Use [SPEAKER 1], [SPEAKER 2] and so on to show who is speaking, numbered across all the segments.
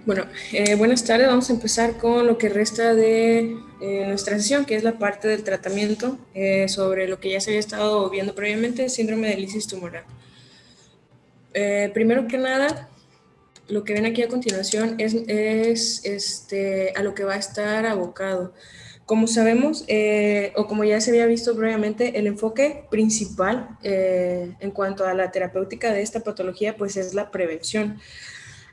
[SPEAKER 1] Bueno, buenas tardes. Vamos a empezar con lo que resta de nuestra sesión, que es la parte del tratamiento sobre lo que ya se había estado viendo previamente, síndrome de lisis tumoral. Primero que nada, lo que ven aquí a continuación es a lo que va a estar abocado. Como sabemos, o como ya se había visto previamente, el enfoque principal en cuanto a la terapéutica de esta patología, pues es la prevención.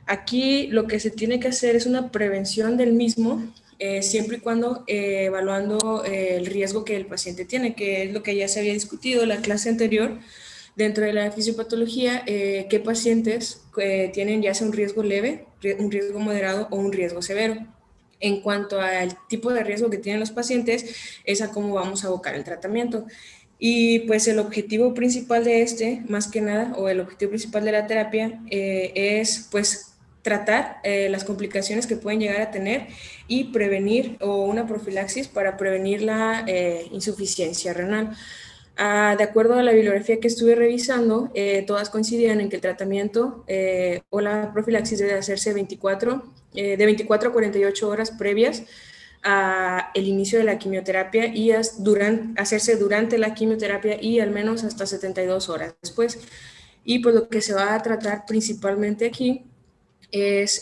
[SPEAKER 1] Aquí lo que se tiene que hacer es una prevención del mismo, siempre y cuando evaluando el riesgo que el paciente tiene, que es lo que ya se había discutido en la clase anterior. Dentro de la fisiopatología, qué pacientes tienen ya sea un riesgo leve, un riesgo moderado o un riesgo severo. En cuanto al tipo de riesgo que tienen los pacientes, es a cómo vamos a abocar el tratamiento. Y pues el objetivo principal de más que nada, o el objetivo principal de la terapia, es pues tratar las complicaciones que pueden llegar a tener y prevenir, o una profilaxis para prevenir la insuficiencia renal. De acuerdo a la bibliografía que estuve revisando, todas coincidían en que el tratamiento o la profilaxis debe hacerse de 24 a 48 horas previas a el inicio de la quimioterapia y hacerse durante la quimioterapia y al menos hasta 72 horas después. Y pues lo que se va a tratar principalmente aquí es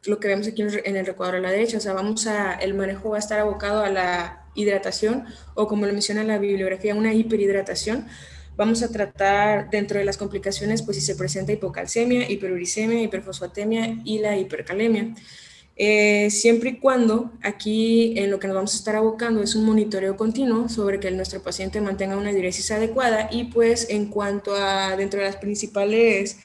[SPEAKER 1] lo que vemos aquí en el recuadro a la derecha. O sea, el manejo va a estar abocado a la hidratación, o como lo menciona la bibliografía, una hiperhidratación. Vamos a tratar dentro de las complicaciones, pues si se presenta hipocalcemia, hiperuricemia, hiperfosfatemia y la hipercalemia. Siempre y cuando aquí en lo que nos vamos a estar abocando es un monitoreo continuo sobre que nuestro paciente mantenga una diuresis adecuada. Y pues en cuanto a dentro de las principales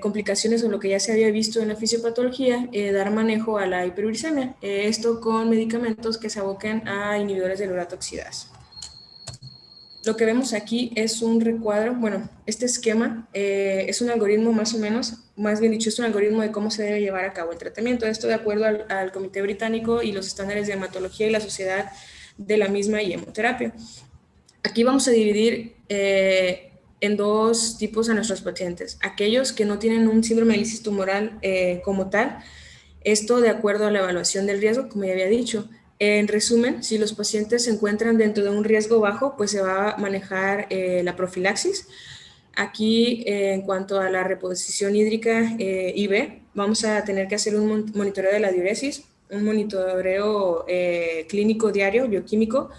[SPEAKER 1] complicaciones o lo que ya se había visto en la fisiopatología, dar manejo a la hiperuricemia, esto con medicamentos que se aboquen a inhibidores de urato oxidasa. Lo que vemos aquí es un recuadro, bueno, este esquema es un algoritmo más o menos, más bien dicho, es un algoritmo de cómo se debe llevar a cabo el tratamiento. Esto de acuerdo al Comité Británico y los estándares de hematología y la sociedad de la misma y hemoterapia. Aquí vamos a dividir en dos tipos a nuestros pacientes. Aquellos que no tienen un síndrome de lisis tumoral como tal, esto de acuerdo a la evaluación del riesgo, como ya había dicho. En resumen, si los pacientes se encuentran dentro de un riesgo bajo, pues se va a manejar la profilaxis. Aquí, en cuanto a la reposición hídrica IV, vamos a tener que hacer un monitoreo de la diuresis, un monitoreo clínico diario, bioquímico,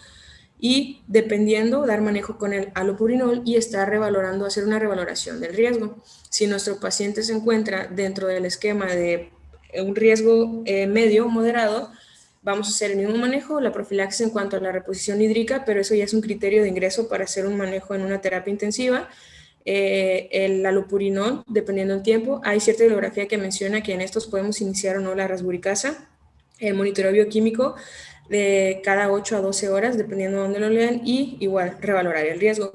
[SPEAKER 1] y dependiendo, dar manejo con el alopurinol y estar revalorando, hacer una revaloración del riesgo. Si nuestro paciente se encuentra dentro del esquema de un riesgo medio, moderado, vamos a hacer el mismo manejo, la profilaxis en cuanto a la reposición hídrica, pero eso ya es un criterio de ingreso para hacer un manejo en una terapia intensiva. El alopurinol, dependiendo del tiempo, hay cierta bibliografía que menciona que en estos podemos iniciar o no la rasburicasa, el monitoreo bioquímico de cada 8 a 12 horas, dependiendo de dónde lo lean, y igual revalorar el riesgo.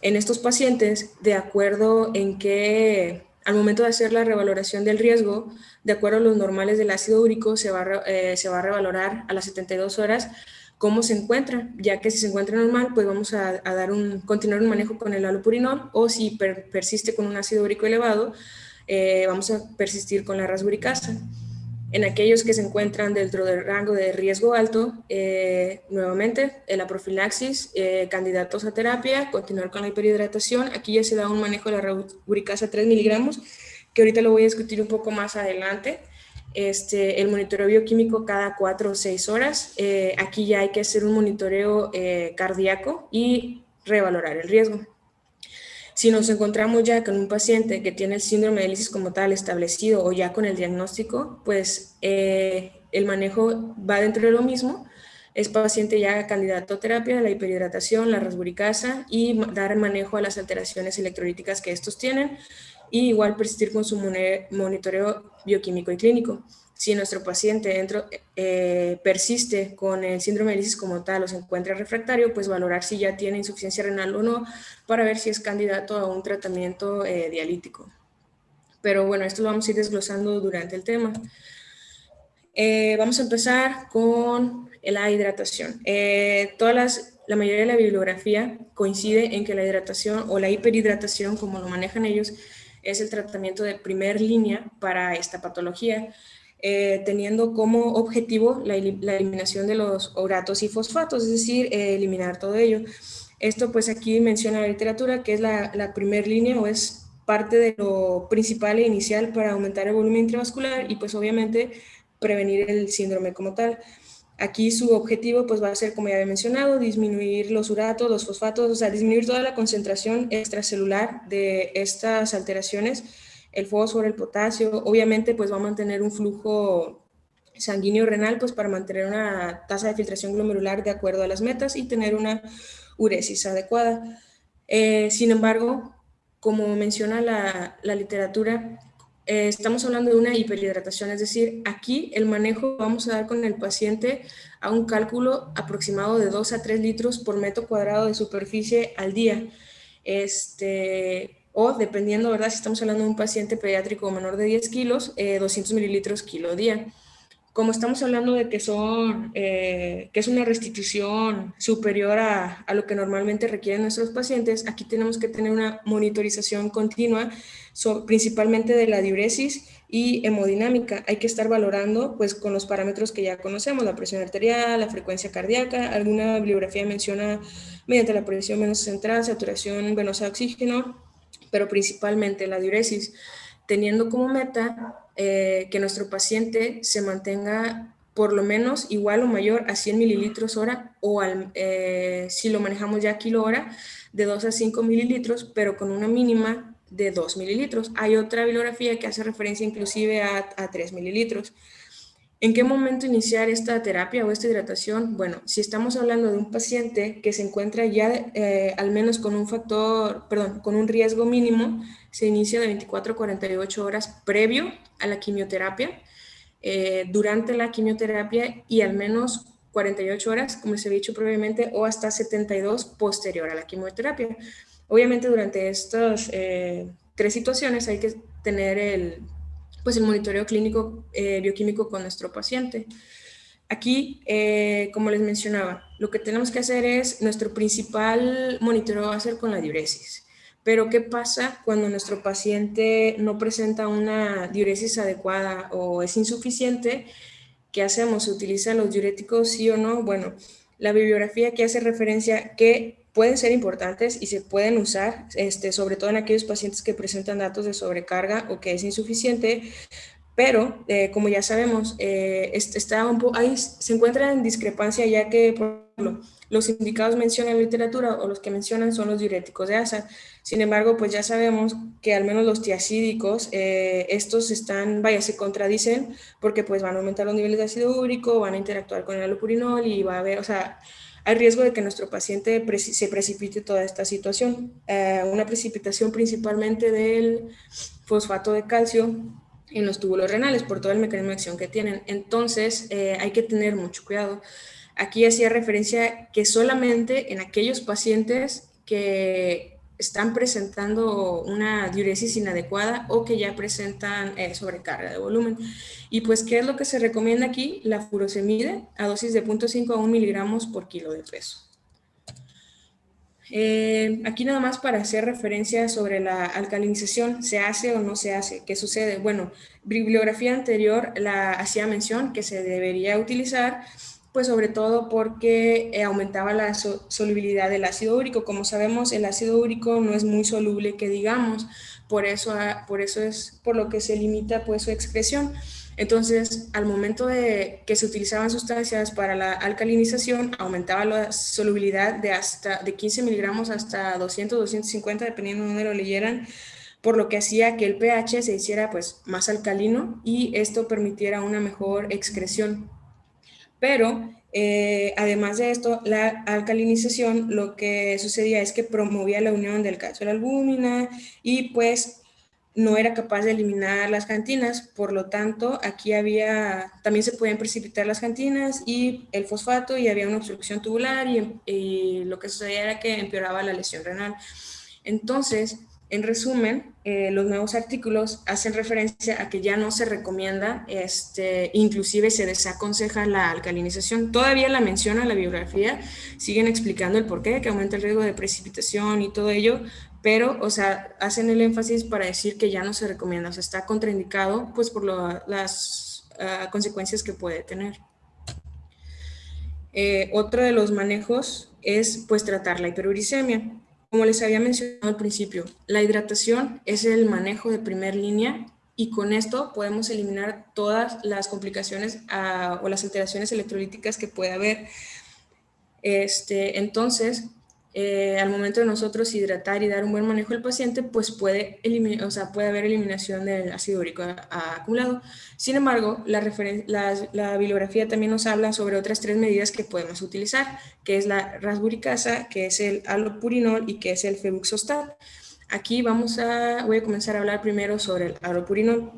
[SPEAKER 1] En estos pacientes, de acuerdo en que al momento de hacer la revaloración del riesgo, de acuerdo a los normales del ácido úrico, se va a revalorar a las 72 horas cómo se encuentra, ya que si se encuentra normal, pues vamos a continuar un manejo con el alopurinol, o si persiste con un ácido úrico elevado, vamos a persistir con la rasburicasa. En aquellos que se encuentran dentro del rango de riesgo alto, nuevamente, la profilaxis, candidatos a terapia, continuar con la hiperhidratación. Aquí ya se da un manejo de la rasburicasa 3 miligramos, que ahorita lo voy a discutir un poco más adelante. El monitoreo bioquímico cada 4 o 6 horas. Aquí ya hay que hacer un monitoreo cardíaco y revalorar el riesgo. Si nos encontramos ya con un paciente que tiene el síndrome de lisis como tal establecido, o ya con el diagnóstico, pues el manejo va dentro de lo mismo. Es paciente ya candidato a terapia, la hiperhidratación, la rasburicasa, y dar manejo a las alteraciones electrolíticas que estos tienen, y igual persistir con su monitoreo bioquímico y clínico. Si nuestro paciente persiste con el síndrome de lisis como tal o se encuentra refractario, pues valorar si ya tiene insuficiencia renal o no, para ver si es candidato a un tratamiento dialítico. Pero bueno, esto lo vamos a ir desglosando durante el tema. Vamos a empezar con la hidratación. La mayoría de la bibliografía coincide en que la hidratación o la hiperhidratación, como lo manejan ellos, es el tratamiento de primer línea para esta patología, teniendo como objetivo la eliminación de los uratos y fosfatos, es decir, eliminar todo ello. Esto pues aquí menciona la literatura que es la primer línea o es parte de lo principal e inicial para aumentar el volumen intravascular y pues obviamente prevenir el síndrome como tal. Aquí su objetivo pues va a ser, como ya había mencionado, disminuir los uratos, los fosfatos, o sea, disminuir toda la concentración extracelular de estas alteraciones, el fósforo, el potasio, obviamente pues va a mantener un flujo sanguíneo renal pues para mantener una tasa de filtración glomerular de acuerdo a las metas y tener una uresis adecuada. Sin embargo, como menciona la literatura, estamos hablando de una hiperhidratación, es decir, aquí el manejo vamos a dar con el paciente a un cálculo aproximado de 2 a 3 litros por metro cuadrado de superficie al día. O dependiendo, ¿verdad? Si estamos hablando de un paciente pediátrico menor de 10 kilos, 200 mililitros kilo día. Como estamos hablando de que que es una restitución superior a lo que normalmente requieren nuestros pacientes, aquí tenemos que tener una monitorización continua, principalmente de la diuresis y hemodinámica. Hay que estar valorando pues con los parámetros que ya conocemos, la presión arterial, la frecuencia cardíaca, alguna bibliografía menciona mediante la presión venosa central, saturación venosa de oxígeno, pero principalmente la diuresis, teniendo como meta que nuestro paciente se mantenga por lo menos igual o mayor a 100 mililitros hora o si lo manejamos ya kilo hora, de 2 a 5 mililitros, pero con una mínima de 2 mililitros. Hay otra bibliografía que hace referencia inclusive a 3 mililitros. ¿En qué momento iniciar esta terapia o esta hidratación? Bueno, si estamos hablando de un paciente que se encuentra ya al menos con con un riesgo mínimo, se inicia de 24 a 48 horas previo a la quimioterapia, durante la quimioterapia y al menos 48 horas, como se había dicho previamente, o hasta 72 posterior a la quimioterapia. Obviamente durante estas tres situaciones hay que tener pues el monitoreo clínico bioquímico con nuestro paciente. Aquí, como les mencionaba, lo que tenemos que hacer es, nuestro principal monitoreo va a ser con la diuresis. Pero, ¿qué pasa cuando nuestro paciente no presenta una diuresis adecuada o es insuficiente? ¿Qué hacemos? ¿Se utilizan los diuréticos, sí o no? Bueno, la bibliografía que hace referencia que pueden ser importantes y se pueden usar, sobre todo en aquellos pacientes que presentan datos de sobrecarga o que es insuficiente, pero como ya sabemos, ahí se encuentra en discrepancia ya que, por ejemplo, los indicados mencionan en la literatura o los que mencionan son los diuréticos de ASA. Sin embargo, pues ya sabemos que al menos los tiacídicos, estos se contradicen porque pues van a aumentar los niveles de ácido úrico, van a interactuar con el alopurinol y va a haber, o sea, hay riesgo de que nuestro paciente se precipite toda esta situación. Una precipitación principalmente del fosfato de calcio en los túbulos renales por todo el mecanismo de acción que tienen. Entonces, hay que tener mucho cuidado. Aquí hacía referencia que solamente en aquellos pacientes que están presentando una diuresis inadecuada o que ya presentan sobrecarga de volumen. Y pues, ¿qué es lo que se recomienda aquí? La furosemide a dosis de 0.5 a 1 miligramos por kilo de peso. Aquí nada más para hacer referencia sobre la alcalinización, ¿se hace o no se hace? ¿Qué sucede? Bueno, bibliografía anterior la hacía mención que se debería utilizar, pues sobre todo porque aumentaba la solubilidad del ácido úrico. Como sabemos, el ácido úrico no es muy soluble, que digamos, por eso es por lo que se limita pues su excreción. Entonces, al momento de que se utilizaban sustancias para la alcalinización, aumentaba la solubilidad de 15 miligramos hasta 200, 250, dependiendo de dónde lo leyeran, por lo que hacía que el pH se hiciera pues más alcalino y esto permitiera una mejor excreción. Pero además de esto, la alcalinización lo que sucedía es que promovía la unión del calcio y la albúmina y pues no era capaz de eliminar las cantinas, por lo tanto, aquí también se podían precipitar las cantinas y el fosfato y había una obstrucción tubular y lo que sucedía era que empeoraba la lesión renal. Entonces, en resumen, los nuevos artículos hacen referencia a que ya no se recomienda, inclusive se desaconseja la alcalinización. Todavía la menciona la bibliografía, siguen explicando el porqué, que aumenta el riesgo de precipitación y todo ello, pero, o sea, hacen el énfasis para decir que ya no se recomienda, o sea, está contraindicado pues por las consecuencias que puede tener. Otro de los manejos es pues tratar la hiperuricemia. Como les había mencionado al principio, la hidratación es el manejo de primer línea y con esto podemos eliminar todas las complicaciones o las alteraciones electrolíticas que puede haber. Entonces, al momento de nosotros hidratar y dar un buen manejo al paciente, pues puede haber eliminación del ácido úrico acumulado. Sin embargo, la bibliografía también nos habla sobre otras 3 medidas que podemos utilizar, que es la rasburicasa, que es el allopurinol y que es el febuxostat. Aquí voy a comenzar a hablar primero sobre el allopurinol.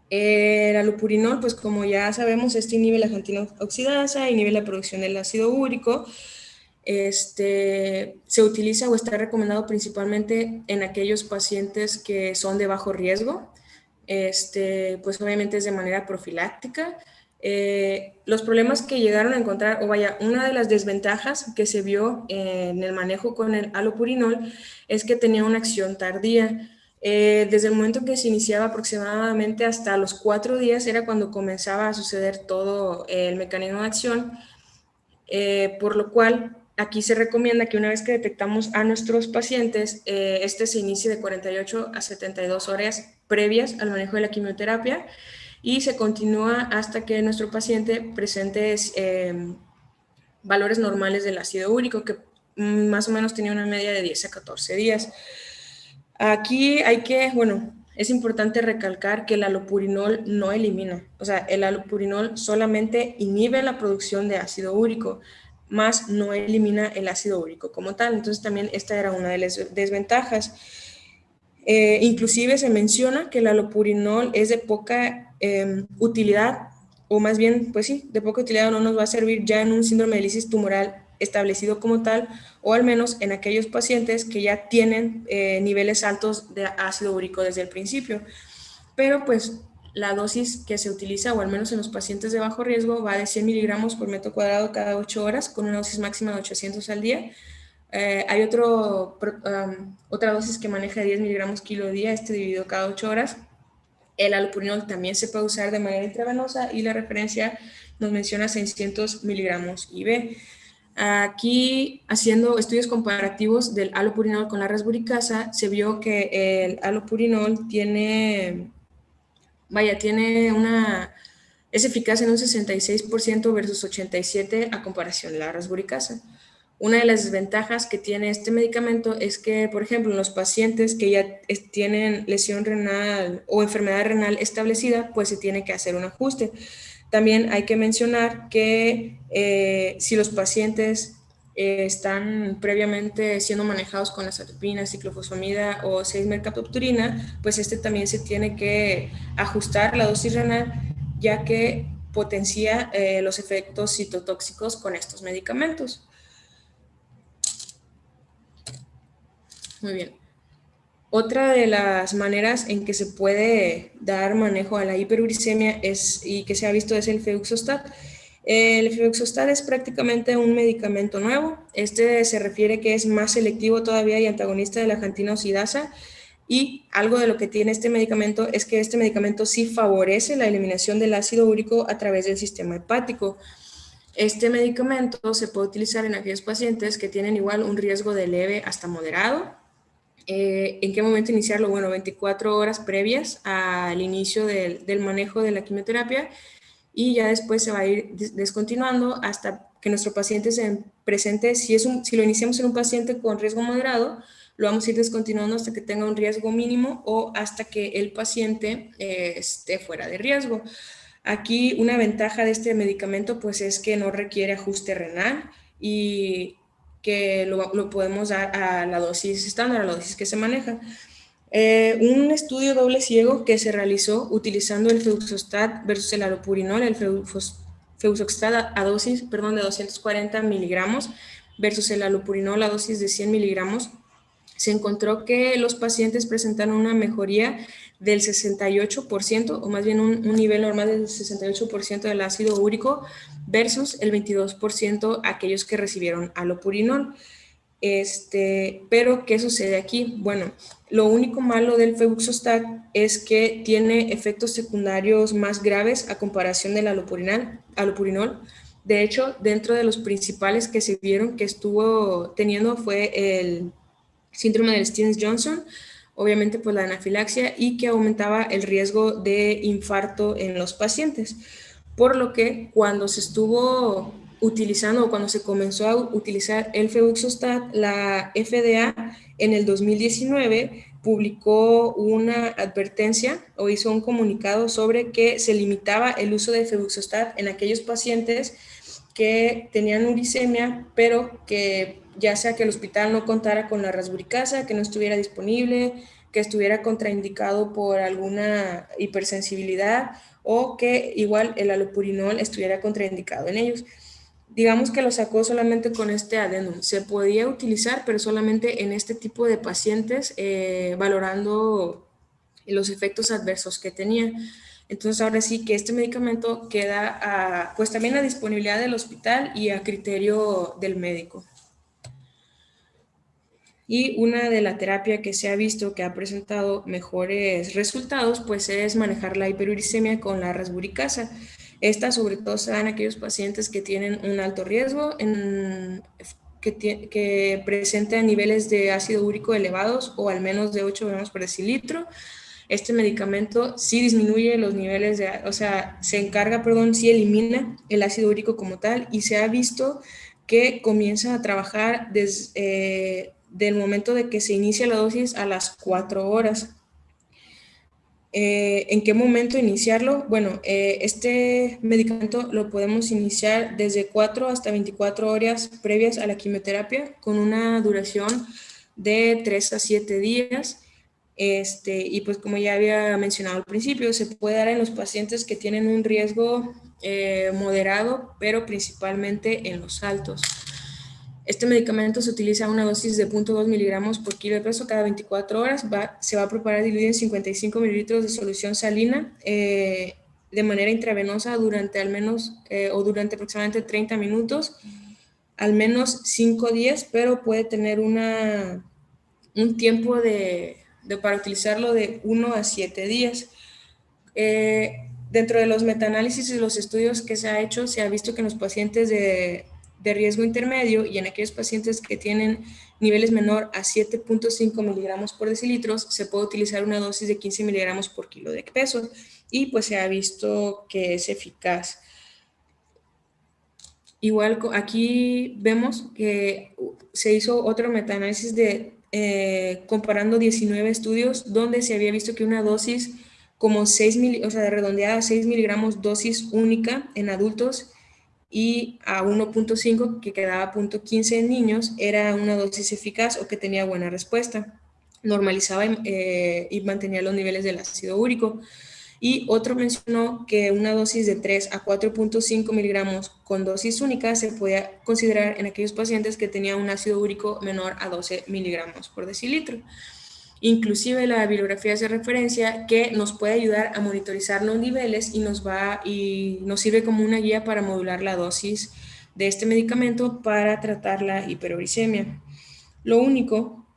[SPEAKER 1] El allopurinol, pues como ya sabemos, inhibe la xantina oxidasa, inhibe la producción del ácido úrico. Se utiliza o está recomendado principalmente en aquellos pacientes que son de bajo riesgo. Pues obviamente es de manera profiláctica. Los problemas que llegaron a encontrar, una de las desventajas que se vio en el manejo con el allopurinol es que tenía una acción tardía. Desde el momento que se iniciaba aproximadamente hasta los 4 días era cuando comenzaba a suceder todo el mecanismo de acción, por lo cual aquí se recomienda que una vez que detectamos a nuestros pacientes, se inicie de 48 a 72 horas previas al manejo de la quimioterapia y se continúa hasta que nuestro paciente presente valores normales del ácido úrico, que más o menos tenía una media de 10 a 14 días. Aquí es importante recalcar que el allopurinol no elimina, o sea, el allopurinol solamente inhibe la producción de ácido úrico, más no elimina el ácido úrico como tal. Entonces también esta era una de las desventajas. Inclusive se menciona que el allopurinol es de poca utilidad, o más bien, pues sí, de poca utilidad, no nos va a servir ya en un síndrome de lisis tumoral establecido como tal, o al menos en aquellos pacientes que ya tienen niveles altos de ácido úrico desde el principio. Pero pues la dosis que se utiliza, o al menos en los pacientes de bajo riesgo, va de 100 miligramos por metro cuadrado cada 8 horas, con una dosis máxima de 800 al día. Hay otra dosis que maneja 10 miligramos kilo día, dividido cada 8 horas. El allopurinol también se puede usar de manera intravenosa y la referencia nos menciona 600 miligramos IV. Aquí, haciendo estudios comparativos del allopurinol con la rasburicasa, se vio que el allopurinol es eficaz en un 66% versus 87% a comparación de la rasburicasa. Una de las desventajas que tiene este medicamento es que, por ejemplo, en los pacientes que ya tienen lesión renal o enfermedad renal establecida, pues se tiene que hacer un ajuste. También hay que mencionar que si los pacientes están previamente siendo manejados con azatropina, ciclofosfamida o 6-mercaptopurina, pues también se tiene que ajustar la dosis renal, ya que potencia los efectos citotóxicos con estos medicamentos. Muy bien. Otra de las maneras en que se puede dar manejo a la hiperuricemia y que se ha visto es el febuxostat. El febuxostat es prácticamente un medicamento nuevo. Se refiere que es más selectivo todavía y antagonista de la xantina oxidasa. Y algo de lo que tiene este medicamento es que este medicamento sí favorece la eliminación del ácido úrico a través del sistema hepático. Este medicamento se puede utilizar en aquellos pacientes que tienen igual un riesgo de leve hasta moderado. ¿En qué momento iniciarlo? Bueno, 24 horas previas al inicio del manejo de la quimioterapia, y ya después se va a ir descontinuando hasta que nuestro paciente se presente. Si lo iniciamos en un paciente con riesgo moderado, lo vamos a ir descontinuando hasta que tenga un riesgo mínimo o hasta que el paciente esté fuera de riesgo. Aquí una ventaja de este medicamento pues es que no requiere ajuste renal y que lo podemos dar a la dosis estándar, a la dosis que se maneja. Un estudio doble ciego que se realizó utilizando el febuxostat versus el allopurinol, el febuxostat a dosis, de 240 miligramos versus el allopurinol a dosis de 100 miligramos, se encontró que los pacientes presentaron una mejoría del 68%, o más bien un nivel normal del 68% del ácido úrico versus el 22% aquellos que recibieron allopurinol. Pero, ¿qué sucede aquí? Bueno, lo único malo del febuxostat es que tiene efectos secundarios más graves a comparación del alopurinol. De hecho, dentro de los principales que se vieron que estuvo teniendo fue el síndrome de Stevens-Johnson, obviamente pues la anafilaxia, y que aumentaba el riesgo de infarto en los pacientes. Por lo que cuando se estuvo utilizando o cuando se comenzó a utilizar el febuxostat, la FDA en el 2019 publicó una advertencia o hizo un comunicado sobre que se limitaba el uso de febuxostat en aquellos pacientes que tenían uricemia, pero que ya sea que el hospital no contara con la rasburicasa, que no estuviera disponible, que estuviera contraindicado por alguna hipersensibilidad o que igual el alopurinol estuviera contraindicado en ellos. Digamos que lo sacó solamente con este adendum. Se podía utilizar, pero solamente en este tipo de pacientes, valorando los efectos adversos que tenía. Entonces ahora sí que este medicamento queda pues también a disponibilidad del hospital y a criterio del médico. Y una de la terapia que se ha visto que ha presentado mejores resultados, pues es manejar la hiperuricemia con la rasburicasa. Esta sobre todo se da en aquellos pacientes que tienen un alto riesgo, que presentan niveles de ácido úrico elevados o al menos de 8 gramos por decilitro. Este medicamento sí disminuye los niveles o sea, sí elimina el ácido úrico como tal, y se ha visto que comienza a trabajar desde del momento de que se inicia la dosis a las 4 horas. ¿En qué momento iniciarlo? Bueno, este medicamento lo podemos iniciar desde 4 hasta 24 horas previas a la quimioterapia, con una duración de 3 a 7 días. Y pues como ya había mencionado al principio, se puede dar en los pacientes que tienen un riesgo moderado, pero principalmente en los altos. Este medicamento se utiliza a una dosis de 0.2 miligramos por kilo de peso cada 24 horas. Se va a preparar diluido en 55 mililitros de solución salina de manera intravenosa durante al menos o durante aproximadamente 30 minutos, al menos 5 días, pero puede tener un tiempo para utilizarlo de 1 a 7 días. Dentro de los metaanálisis y los estudios que se ha hecho, se ha visto que en los pacientes de riesgo intermedio y en aquellos pacientes que tienen niveles menor a 7.5 miligramos por decilitro, se puede utilizar una dosis de 15 miligramos por kilo de peso, y pues se ha visto que es eficaz. Igual aquí vemos que se hizo otro metaanálisis comparando 19 estudios donde se había visto que una dosis como 6 o sea, redondeada a 6 miligramos dosis única en adultos y a 1.5 que quedaba 0.15 en niños era una dosis eficaz o que tenía buena respuesta. Normalizaba y mantenía los niveles del ácido úrico. Y otro mencionó que una dosis de 3 a 4.5 miligramos con dosis única se podía considerar en aquellos pacientes que tenían un ácido úrico menor a 12 miligramos por decilitro. Inclusive la bibliografía hace referencia que nos puede ayudar a monitorizar los niveles y nos sirve como una guía para modular la dosis de este medicamento para tratar la hiperuricemia. Lo único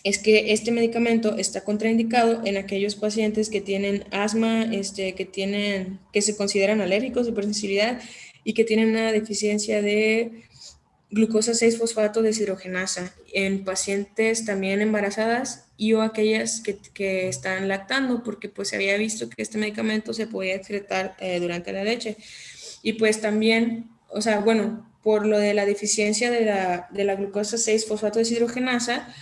[SPEAKER 1] es que este medicamento está contraindicado en aquellos pacientes que tienen asma, que se consideran alérgicos de hipersensibilidad y que tienen una deficiencia de glucosa 6-fosfato deshidrogenasa, en pacientes también embarazadas y o aquellas que están lactando, porque pues se había visto que este medicamento se podía excretar durante la leche. Y pues también, o sea, bueno, por lo de la deficiencia de la glucosa 6-fosfato deshidrogenasa,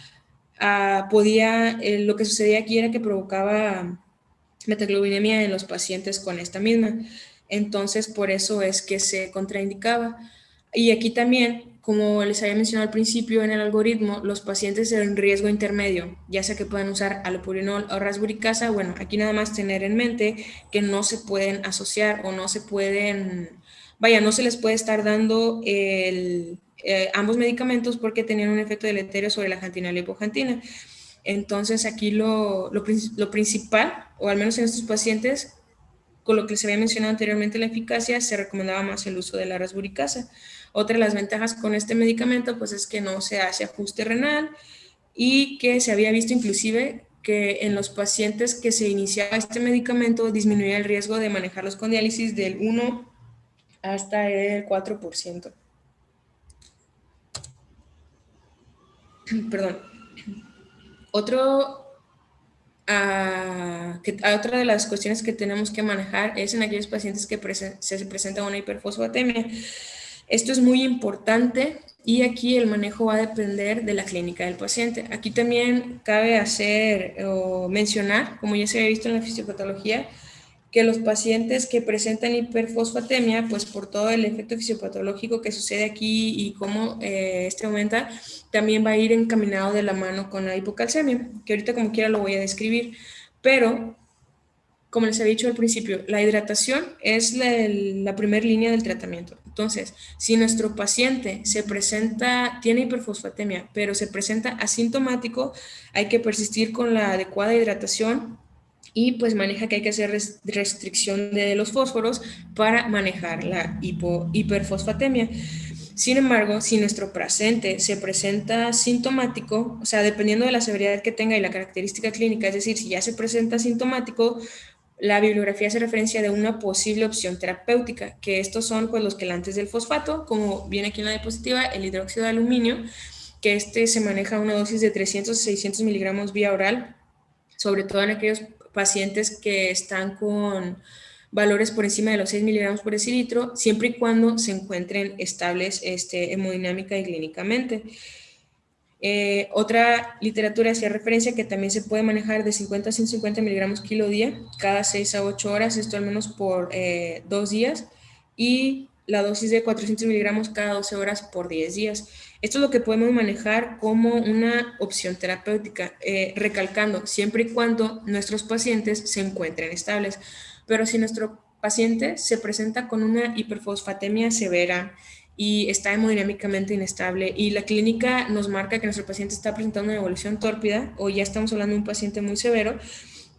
[SPEAKER 1] lo que sucedía aquí era que provocaba metaglobinemia en los pacientes con esta misma. Entonces, por eso es que se contraindicaba. Y aquí también, como les había mencionado al principio en el algoritmo, los pacientes en riesgo intermedio, ya sea que puedan usar alopurinol o rasburicasa, bueno, aquí nada más tener en mente que no se pueden asociar o no se pueden, vaya, no se les puede estar dando ambos medicamentos porque tenían un efecto deleterio sobre la xantina y la hipoxantina. Entonces aquí lo principal, o al menos en estos pacientes, con lo que se había mencionado anteriormente la eficacia, se recomendaba más el uso de la rasburicasa. Otra de las ventajas con este medicamento pues es que no se hace ajuste renal y que se había visto inclusive que en los pacientes que se iniciaba este medicamento disminuía el riesgo de manejarlos con diálisis del 1 hasta el 4%. Perdón. Otro, otra de las cuestiones que tenemos que manejar es en aquellos pacientes que se presenta una hiperfosfatemia. Esto es muy importante y aquí el manejo va a depender de la clínica del paciente. Aquí también cabe hacer o mencionar, como ya se había visto en la fisiopatología, que los pacientes que presentan hiperfosfatemia, pues por todo el efecto fisiopatológico que sucede aquí y cómo este aumenta, también va a ir encaminado de la mano con la hipocalcemia, que ahorita como quiera lo voy a describir, pero como les había dicho al principio, la hidratación es la primera línea del tratamiento. Entonces, si nuestro paciente tiene hiperfosfatemia, pero se presenta asintomático, hay que persistir con la adecuada hidratación y pues maneja que hay que hacer restricción de los fósforos para manejar la hiperfosfatemia. Sin embargo, si nuestro paciente se presenta sintomático, o sea, dependiendo de la severidad que tenga y la característica clínica, es decir, si ya se presenta sintomático, la bibliografía hace referencia de una posible opción terapéutica, que estos son pues los quelantes del fosfato, como viene aquí en la diapositiva, el hidróxido de aluminio, que se maneja a una dosis de 300 a 600 miligramos vía oral, sobre todo en aquellos pacientes que están con valores por encima de los 6 miligramos por decilitro, siempre y cuando se encuentren estables hemodinámica y clínicamente. Otra literatura hacía referencia que también se puede manejar de 50 a 150 miligramos kilo día, cada 6 a 8 horas, esto al menos por 2 días, y la dosis de 400 miligramos cada 12 horas por 10 días. Esto es lo que podemos manejar como una opción terapéutica, recalcando siempre y cuando nuestros pacientes se encuentren estables. Pero si nuestro paciente se presenta con una hiperfosfatemia severa, y está hemodinámicamente inestable y la clínica nos marca que nuestro paciente está presentando una evolución tórpida o ya estamos hablando de un paciente muy severo,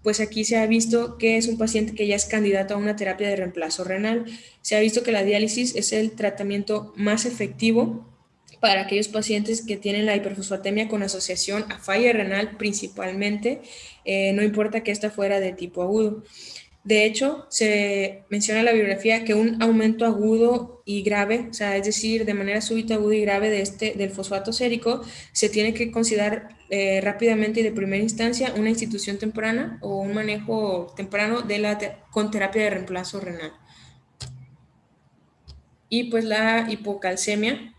[SPEAKER 1] pues aquí se ha visto que es un paciente que ya es candidato a una terapia de reemplazo renal. Se ha visto que la diálisis es el tratamiento más efectivo para aquellos pacientes que tienen la hiperfosfatemia con asociación a falla renal principalmente, no importa que esta fuera de tipo agudo. De hecho, se menciona en la bibliografía que un aumento agudo y grave, o sea, es decir, de manera súbita, aguda y grave del fosfato sérico, se tiene que considerar rápidamente y de primera instancia una institución temprana o un manejo temprano con terapia de reemplazo renal. Y pues la hipocalcemia,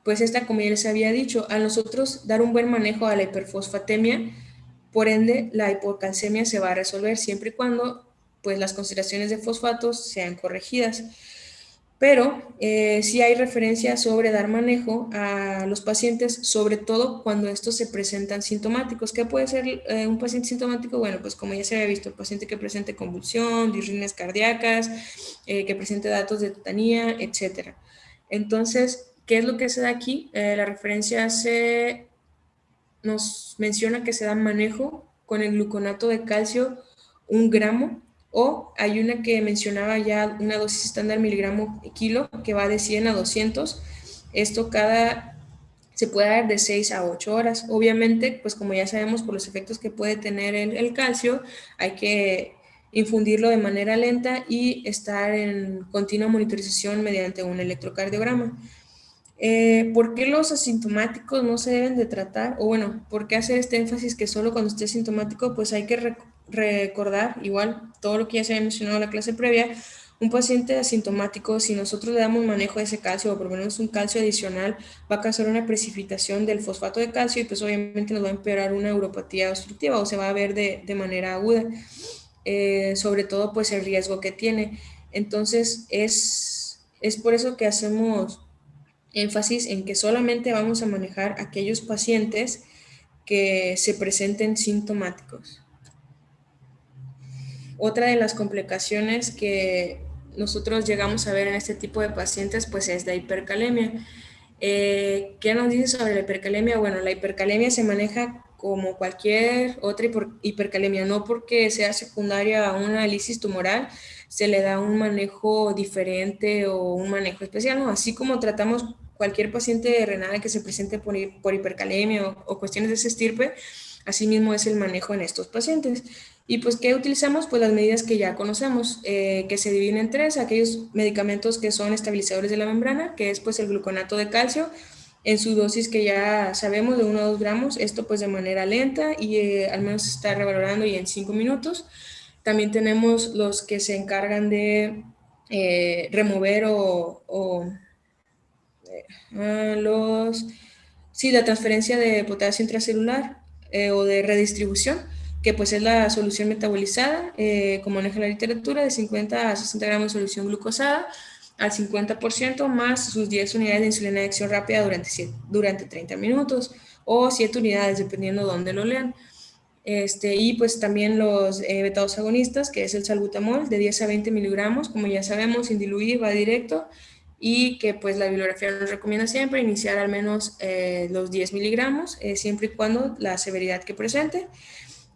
[SPEAKER 1] pues esta, como ya les había dicho, a nosotros dar un buen manejo a la hiperfosfatemia, por ende, la hipocalcemia se va a resolver siempre y cuando pues, las concentraciones de fosfatos sean corregidas. Pero sí hay referencia sobre dar manejo a los pacientes, sobre todo cuando estos se presentan sintomáticos. ¿Qué puede ser un paciente sintomático? Bueno, pues como ya se había visto, el paciente que presente convulsión, disritmias cardíacas, que presente datos de tetanía, etc. Entonces, ¿qué es lo que se da aquí? La referencia nos menciona que se da manejo con el gluconato de calcio 1 gramo, o hay una que mencionaba ya una dosis estándar miligramo kilo que va de 100 a 200. Esto se puede dar de 6 a 8 horas. Obviamente, pues como ya sabemos por los efectos que puede tener el calcio, hay que infundirlo de manera lenta y estar en continua monitorización mediante un electrocardiograma. ¿Por qué los asintomáticos no se deben de tratar? O bueno, ¿por qué hacer este énfasis que solo cuando esté asintomático? Pues hay que recordar, igual, todo lo que ya se había mencionado en la clase previa, un paciente asintomático, si nosotros le damos manejo de ese calcio o por lo menos un calcio adicional, va a causar una precipitación del fosfato de calcio y pues obviamente nos va a empeorar una neuropatía obstructiva o se va a ver de manera aguda, sobre todo pues el riesgo que tiene. Entonces es por eso que hacemos énfasis en que solamente vamos a manejar aquellos pacientes que se presenten sintomáticos. Otra de las complicaciones que nosotros llegamos a ver en este tipo de pacientes pues es la hipercalemia. ¿Qué nos dice sobre la hipercalemia? Bueno, la hipercalemia se maneja como cualquier otra hipercalemia, no porque sea secundaria a una lisis tumoral, se le da un manejo diferente o un manejo especial, ¿no? Así como tratamos cualquier paciente renal que se presente por hipercalemia o cuestiones de ese estirpe, asimismo es el manejo en estos pacientes. Y pues, ¿qué utilizamos? Pues las medidas que ya conocemos, que se dividen en tres: aquellos medicamentos que son estabilizadores de la membrana, que es pues el gluconato de calcio, en su dosis que ya sabemos de 1 a 2 gramos, esto pues de manera lenta y al menos se está revalorando y en 5 minutos. También tenemos los que se encargan de remover los, sí, la transferencia de potasio intracelular o de redistribución, que pues es la solución metabolizada, como maneja la literatura, de 50 a 60 gramos de solución glucosada al 50% más sus 10 unidades de insulina de acción rápida durante 30 minutos o 7 unidades, dependiendo de dónde lo lean. Y pues también los beta-2 agonistas, que es el salbutamol, de 10 a 20 miligramos, como ya sabemos, sin diluir, va directo, y que pues la bibliografía nos recomienda siempre iniciar al menos los 10 miligramos, siempre y cuando la severidad que presente.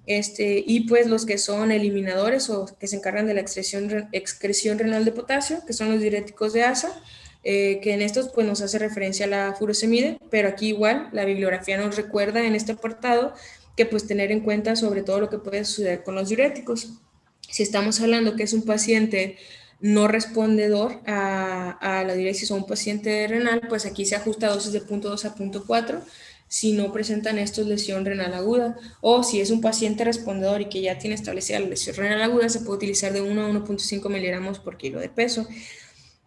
[SPEAKER 1] Y pues los que son eliminadores o que se encargan de la excreción renal de potasio, que son los diuréticos de ASA, que en estos pues nos hace referencia a la furosemide, pero aquí igual la bibliografía nos recuerda en este apartado que pues tener en cuenta sobre todo lo que puede suceder con los diuréticos. Si estamos hablando que es un paciente no respondedor a la diuresis o un paciente renal, pues aquí se ajusta a dosis de 0.2 a 0.4 si no presentan estos lesión renal aguda, o si es un paciente respondedor y que ya tiene establecida la lesión renal aguda, se puede utilizar de 1 a 1.5 miligramos por kilo de peso.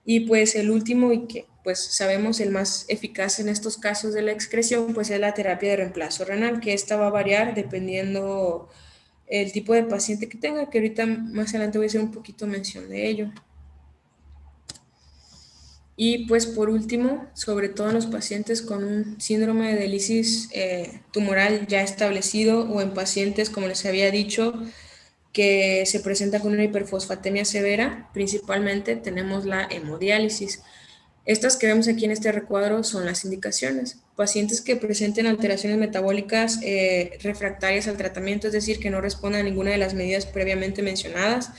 [SPEAKER 1] Y pues el último, y que pues sabemos el más eficaz en estos casos de la excreción, pues es la terapia de reemplazo renal, que esta va a variar dependiendo el tipo de paciente que tenga, que ahorita más adelante voy a hacer un poquito mención de ello. Y pues por último, sobre todo en los pacientes con un síndrome de lisis tumoral ya establecido o en pacientes, como les había dicho, que se presenta con una hiperfosfatemia severa, principalmente tenemos la hemodiálisis. Estas que vemos aquí en este recuadro son las indicaciones. Pacientes que presenten alteraciones metabólicas refractarias al tratamiento, es decir, que no respondan a ninguna de las medidas previamente mencionadas.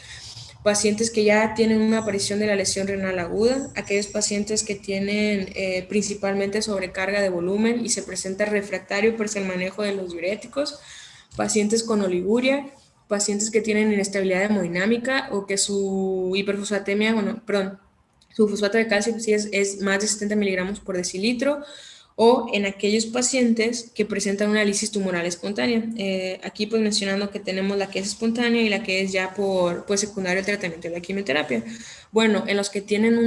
[SPEAKER 1] Pacientes que ya tienen una aparición de la lesión renal aguda, aquellos pacientes que tienen principalmente sobrecarga de volumen y se presenta refractario por el manejo de los diuréticos, pacientes con oliguria, pacientes que tienen inestabilidad hemodinámica o que su hiperfosfatemia, su fosfato de calcio sí es más de 70 miligramos por decilitro, o en aquellos pacientes que presentan una lisis tumoral espontánea. Aquí pues mencionando que tenemos la que es espontánea y la que es ya por pues, secundario al tratamiento de la quimioterapia. Bueno, en los que tienen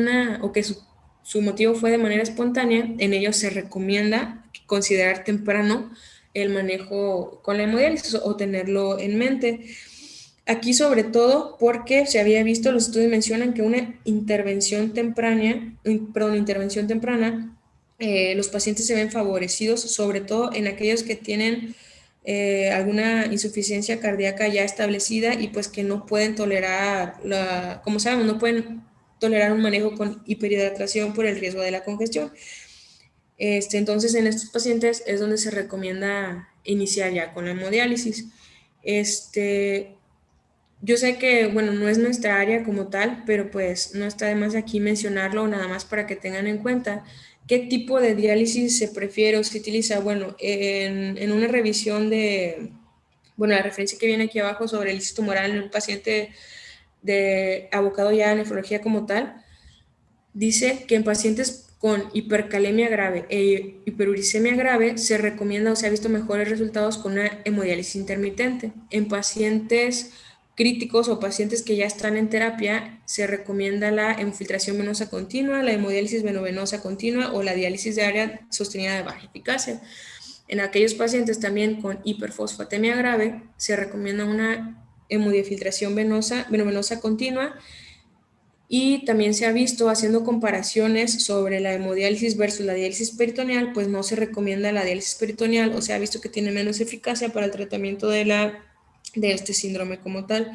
[SPEAKER 1] o que su motivo fue de manera espontánea, en ellos se recomienda considerar temprano el manejo con la hemodiálisis o tenerlo en mente. Aquí sobre todo porque se había visto, los estudios mencionan que una intervención temprana, los pacientes se ven favorecidos, sobre todo en aquellos que tienen alguna insuficiencia cardíaca ya establecida y pues que no pueden tolerar, como sabemos, no pueden tolerar un manejo con hiperhidratación por el riesgo de la congestión. Entonces, en estos pacientes es donde se recomienda iniciar ya con la hemodiálisis. Yo sé que, bueno, no es nuestra área como tal, pero pues no está de más aquí mencionarlo, nada más para que tengan en cuenta qué tipo de diálisis se prefiere o se utiliza. Bueno, en una revisión bueno, la referencia que viene aquí abajo sobre el lisis tumoral en un paciente abocado ya a nefrología como tal, dice que en pacientes con hipercalemia grave e hiperuricemia grave se recomienda o se ha visto mejores resultados con una hemodiálisis intermitente. En pacientes críticos o pacientes que ya están en terapia se recomienda la hemofiltración venosa continua, la hemodiálisis venovenosa continua o la diálisis de área sostenida de baja eficacia. En aquellos pacientes también con hiperfosfatemia grave se recomienda una hemodiafiltración venovenosa continua. Y también se ha visto haciendo comparaciones sobre la hemodiálisis versus la diálisis peritoneal, pues no se recomienda la diálisis peritoneal o se ha visto que tiene menos eficacia para el tratamiento de este síndrome como tal.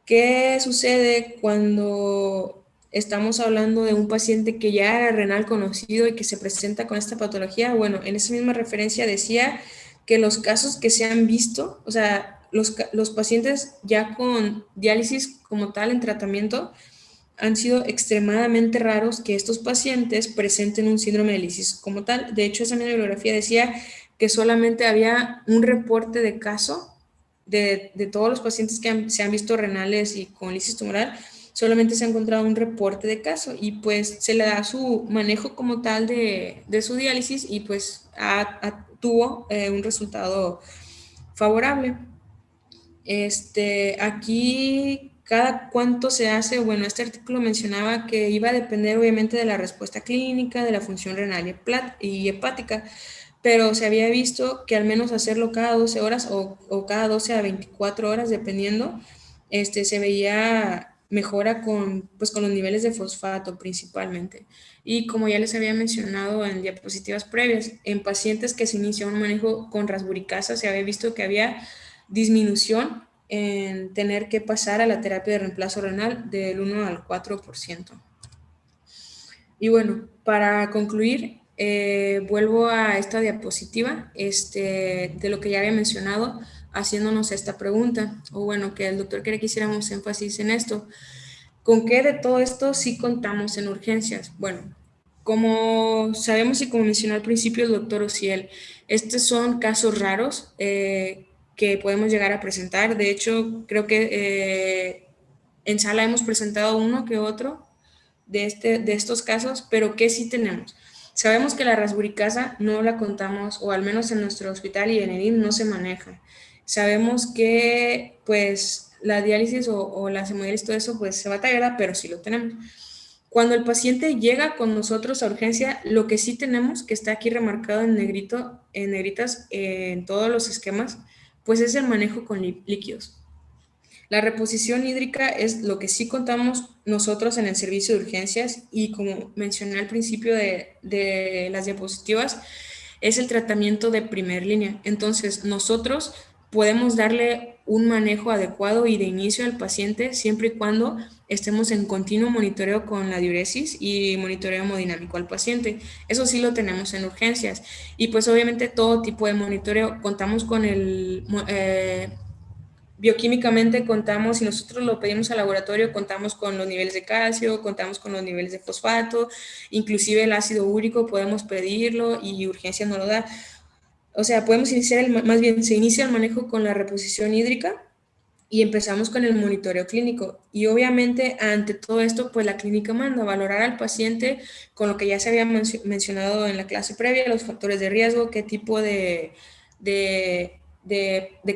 [SPEAKER 1] ¿Qué sucede cuando estamos hablando de un paciente que ya era renal conocido y que se presenta con esta patología? Bueno, en esa misma referencia decía que los casos que se han visto, o sea, los pacientes ya con diálisis como tal en tratamiento han sido extremadamente raros que estos pacientes presenten un síndrome de lisis como tal. De hecho, esa misma bibliografía decía que solamente había un reporte de caso de todos los pacientes que se han visto renales y con lisis tumoral, solamente se ha encontrado un reporte de caso y pues se le da su manejo como tal de su diálisis y pues tuvo un resultado favorable. Aquí, cada cuánto se hace, bueno, este artículo mencionaba que iba a depender obviamente de la respuesta clínica, de la función renal y hepática, pero se había visto que al menos hacerlo cada 12 horas o cada 12 a 24 horas, dependiendo, se veía mejora pues, con los niveles de fosfato principalmente. Y como ya les había mencionado en diapositivas previas, en pacientes que se inició un manejo con rasburicasa se había visto que había disminución en tener que pasar a la terapia de reemplazo renal del 1 al 4%. Y bueno, para concluir, vuelvo a esta diapositiva de lo que ya había mencionado, haciéndonos esta pregunta, o bueno, que el doctor quiere que hiciéramos énfasis en esto. ¿Con qué de todo esto sí contamos en urgencias? Bueno, como sabemos y como mencionó al principio el doctor Ociel, estos son casos raros que podemos llegar a presentar. De hecho, creo que en sala hemos presentado uno que otro de estos casos, pero ¿qué sí tenemos? Sabemos que la rasburicasa no la contamos, o al menos en nuestro hospital y en el IMSS no se maneja. Sabemos que pues la diálisis o la hemodiálisis, todo eso pues se batalla, pero sí lo tenemos. Cuando el paciente llega con nosotros a urgencia, lo que sí tenemos, que está aquí remarcado en negrito, en negritas, en todos los esquemas, pues es el manejo con líquidos. La reposición hídrica es lo que sí contamos nosotros en el servicio de urgencias y como mencioné al principio de las diapositivas, es el tratamiento de primer línea. Entonces, nosotros podemos darle un manejo adecuado y de inicio al paciente siempre y cuando estemos en continuo monitoreo con la diuresis y monitoreo hemodinámico al paciente. Eso sí lo tenemos en urgencias. Y pues obviamente todo tipo de monitoreo. Contamos con el bioquímicamente contamos, si nosotros lo pedimos al laboratorio, contamos con los niveles de calcio, contamos con los niveles de fosfato, inclusive el ácido úrico podemos pedirlo y urgencia no lo da. O sea, podemos iniciar, más bien se inicia el manejo con la reposición hídrica y empezamos con el monitoreo clínico. Y obviamente ante todo esto, pues la clínica manda a valorar al paciente con lo que ya se había mencionado en la clase previa, los factores de riesgo, qué tipo de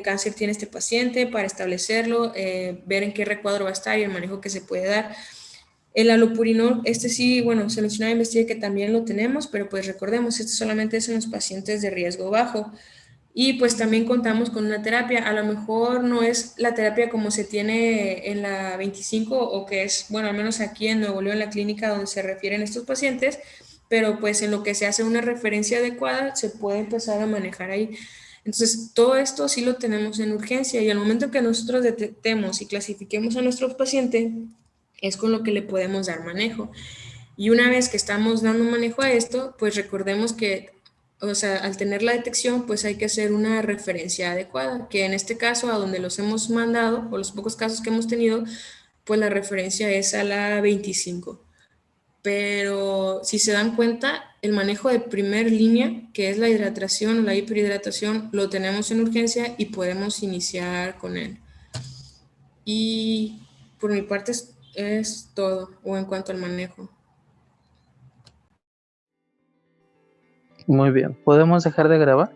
[SPEAKER 1] cáncer tiene este paciente para establecerlo, ver en qué recuadro va a estar y el manejo que se puede dar. El alopurinol, sí, bueno, se mencionaba en investigación que también lo tenemos, pero pues recordemos, este solamente es en los pacientes de riesgo bajo. Y pues también contamos con una terapia, a lo mejor no es la terapia como se tiene en la 25 o que es, bueno, al menos aquí en Nuevo León, la clínica donde se refieren estos pacientes, pero pues en lo que se hace una referencia adecuada se puede empezar a manejar ahí. Entonces, todo esto sí lo tenemos en urgencia y al momento que nosotros detectemos y clasifiquemos a nuestro paciente, es con lo que le podemos dar manejo. Y una vez que estamos dando manejo a esto, pues recordemos que, o sea, al tener la detección, pues hay que hacer una referencia adecuada, que en este caso, a donde los hemos mandado, o los pocos casos que hemos tenido, pues la referencia es a la 25. Pero si se dan cuenta, el manejo de primer línea, que es la hidratación o la hiperhidratación, lo tenemos en urgencia y podemos iniciar con él. Y por mi parte es todo, o en cuanto al manejo.
[SPEAKER 2] Muy bien, ¿podemos dejar de grabar?